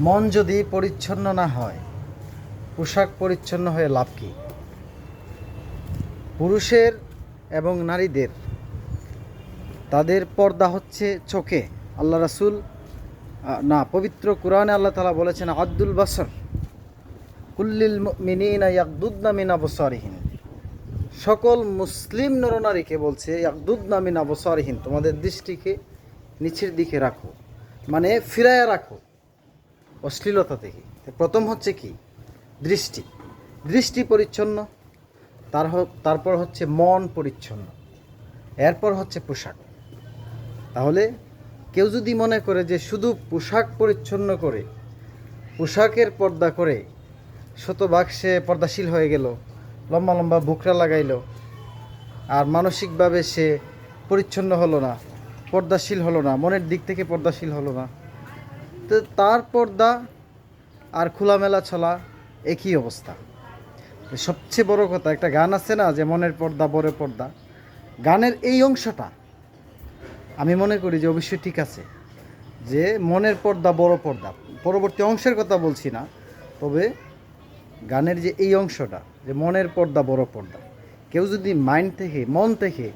মন যদি পরিচ্ছন্ন না হয়, পোশাক পরিচ্ছন্ন হয়ে লাভ কি? পুরুষের এবং নারীদের তাদের পর্দা হচ্ছে চোখে। আল্লাহ রাসূল পবিত্র কোরআনে আল্লাহ তাআলা বলেছেন, আব্দুল বাসর কুল্লিল মুমিনিনা ইয়াগদুদনা মিন আবসারিহিন। সকল মুসলিম নরনারীকে বলছে ইয়াগদুদনা মিন আবসারিহিন, তোমাদের দৃষ্টিকে নিচের দিকে রাখো, মানে ফিরায়া রাখো অশ্লীলতা থেকে। প্রথম হচ্ছে কি? দৃষ্টি। দৃষ্টি পরিচ্ছন্ন, তারপর হচ্ছে মন পরিচ্ছন্ন, এরপর হচ্ছে পোশাক। তাহলে কেউ যদি মনে করে যে শুধু পোশাক পরিচ্ছন্ন করে, পোশাকের পর্দা করে শতভাগ সে পর্দাশীল হয়ে গেল, লম্বা লম্বা বুকরা লাগাইল, আর মানসিকভাবে সে পরিচ্ছন্ন হলো না, পর্দাশীল হলো না, মনের দিক থেকে পর্দাশীল হলো না, তো তার পর্দা আর খোলামেলা চলা একই অবস্থা। সবচেয়ে বড় কথা, একটা গান আছে না যে মনের পর্দা বড় পর্দা, গানের এই অংশটা আমি মনে করি যে অবশ্যই ঠিক আছে, যে মনের পর্দা বড় পর্দা। পরবর্তী অংশের কথা বলছি না, তবে গানের যে এই অংশটা, যে মনের পর্দা বড় পর্দা, কেউ যদি মন থেকে